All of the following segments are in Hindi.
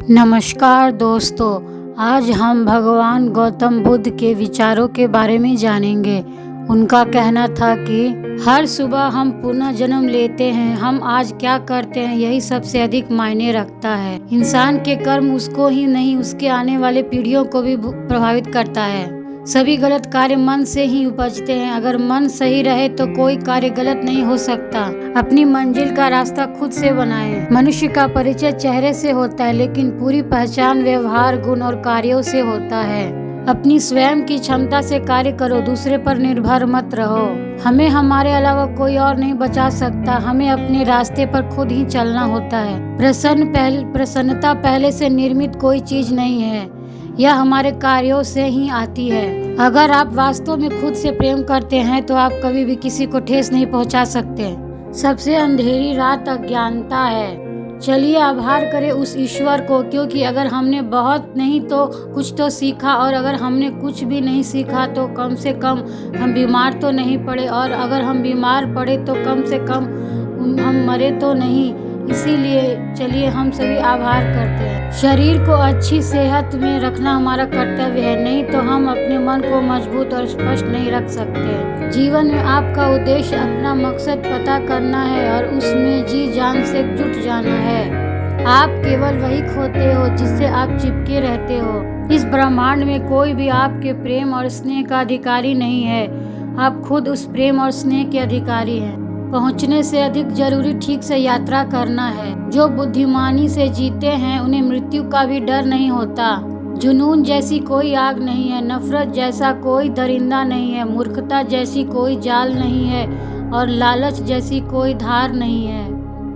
नमस्कार दोस्तों, आज हम भगवान गौतम बुद्ध के विचारों के बारे में जानेंगे। उनका कहना था कि हर सुबह हम पुनः जन्म लेते हैं, हम आज क्या करते हैं यही सबसे अधिक मायने रखता है। इंसान के कर्म उसको ही नहीं, उसके आने वाले पीढ़ियों को भी प्रभावित करता है। सभी गलत कार्य मन से ही उपजते हैं। अगर मन सही रहे तो कोई कार्य गलत नहीं हो सकता। अपनी मंजिल का रास्ता खुद से बनाएं। मनुष्य का परिचय चेहरे से होता है, लेकिन पूरी पहचान व्यवहार, गुण और कार्यों से होता है। अपनी स्वयं की क्षमता से कार्य करो, दूसरे पर निर्भर मत रहो। हमें हमारे अलावा कोई और नहीं बचा सकता। हमें अपने रास्ते पर खुद ही चलना होता है। प्रसन्नता पहले से निर्मित कोई चीज नहीं है, यह हमारे कार्यों से ही आती है। अगर आप वास्तव में खुद से प्रेम करते हैं तो आप कभी भी किसी को ठेस नहीं पहुंचा सकते। सबसे अंधेरी रात अज्ञानता है। चलिए आभार करें उस ईश्वर को, क्योंकि अगर हमने बहुत नहीं तो कुछ तो सीखा, और अगर हमने कुछ भी नहीं सीखा तो कम से कम हम बीमार तो नहीं पड़े, और अगर हम बीमार पड़े तो कम से कम हम मरे तो नहीं। इसीलिए चलिए हम सभी आभार करते हैं। शरीर को अच्छी सेहत में रखना हमारा कर्तव्य है, नहीं तो हम अपने मन को मजबूत और स्पष्ट नहीं रख सकते। जीवन में आपका उद्देश्य, अपना मकसद पता करना है और उसमें जी जान से जुट जाना है। आप केवल वही खोते हो जिससे आप चिपके रहते हो। इस ब्रह्मांड में कोई भी आपके प्रेम और स्नेह का अधिकारी नहीं है। आप खुद उस प्रेम और स्नेह के अधिकारी हैं। पहुंचने से अधिक जरूरी ठीक से यात्रा करना है। जो बुद्धिमानी से जीते हैं उन्हें मृत्यु का भी डर नहीं होता। जुनून जैसी कोई आग नहीं है, नफरत जैसा कोई दरिंदा नहीं है, मूर्खता जैसी कोई जाल नहीं है और लालच जैसी कोई धार नहीं है।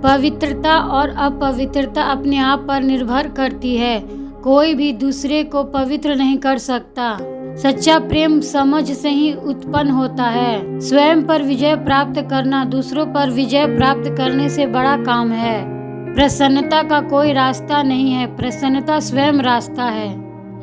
पवित्रता और अपवित्रता अपने आप पर निर्भर करती है। कोई भी दूसरे को पवित्र नहीं कर सकता। सच्चा प्रेम समझ से ही उत्पन्न होता है। स्वयं पर विजय प्राप्त करना दूसरों पर विजय प्राप्त करने से बड़ा काम है। प्रसन्नता का कोई रास्ता नहीं है, प्रसन्नता स्वयं रास्ता है।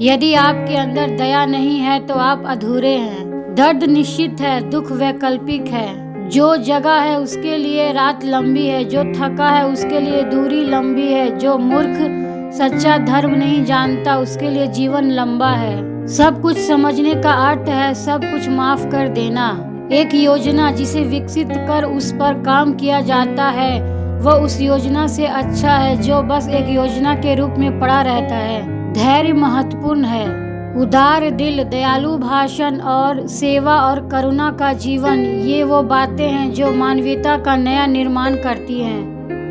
यदि आपके अंदर दया नहीं है तो आप अधूरे हैं। दर्द निश्चित है, दुख वैकल्पिक है। जो जगा है उसके लिए रात लंबी है, जो थका है उसके लिए दूरी लंबी है, जो मूर्ख सच्चा धर्म नहीं जानता उसके लिए जीवन लंबा है। सब कुछ समझने का अर्थ है सब कुछ माफ कर देना। एक योजना जिसे विकसित कर उस पर काम किया जाता है वह उस योजना से अच्छा है जो बस एक योजना के रूप में पड़ा रहता है। धैर्य महत्वपूर्ण है। उदार दिल, दयालु भाषण और सेवा और करुणा का जीवन, ये वो बातें हैं जो मानवीयता का नया निर्माण करती हैं।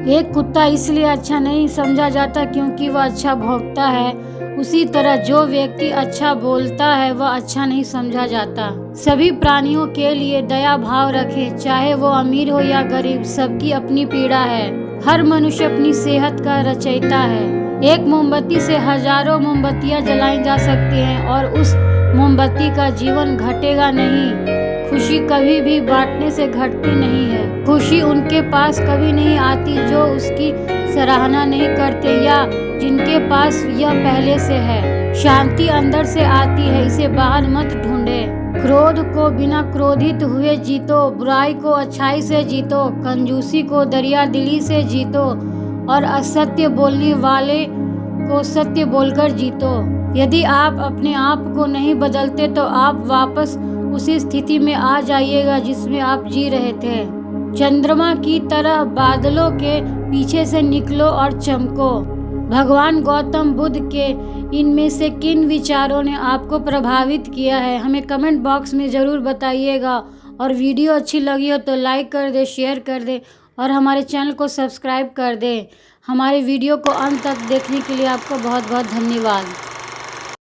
एक कुत्ता इसलिए अच्छा नहीं समझा जाता क्योंकि वह अच्छा भौंकता है, उसी तरह जो व्यक्ति अच्छा बोलता है वह अच्छा नहीं समझा जाता। सभी प्राणियों के लिए दया भाव रखें, चाहे वो अमीर हो या गरीब, सबकी अपनी पीड़ा है। हर मनुष्य अपनी सेहत का रचयिता है। एक मोमबत्ती से हजारों मोमबत्तियां जलाई जा सकती हैं और उस मोमबत्ती का जीवन घटेगा नहीं। खुशी कभी भी बांटने से घटती नहीं है। खुशी उनके पास कभी नहीं आती जो उसकी सराहना नहीं करते या जिनके पास यह पहले से है। शांति अंदर से आती है, इसे बाहर मत ढूंढे। क्रोध को बिना क्रोधित हुए जीतो, बुराई को अच्छाई से जीतो, कंजूसी को दरिया दिली से जीतो और असत्य बोलने वाले को सत्य बोलकर जीतो। यदि आप अपने आप को नहीं बदलते तो आप वापस उसी स्थिति में आ जाइएगा जिसमें आप जी रहे थे। चंद्रमा की तरह बादलों के पीछे से निकलो और चमको। भगवान गौतम बुद्ध के इनमें से किन विचारों ने आपको प्रभावित किया है, हमें कमेंट बॉक्स में ज़रूर बताइएगा। और वीडियो अच्छी लगी हो तो लाइक कर दे, शेयर कर दे और हमारे चैनल को सब्सक्राइब कर दे। हमारे वीडियो को अंत तक देखने के लिए आपको बहुत बहुत धन्यवाद।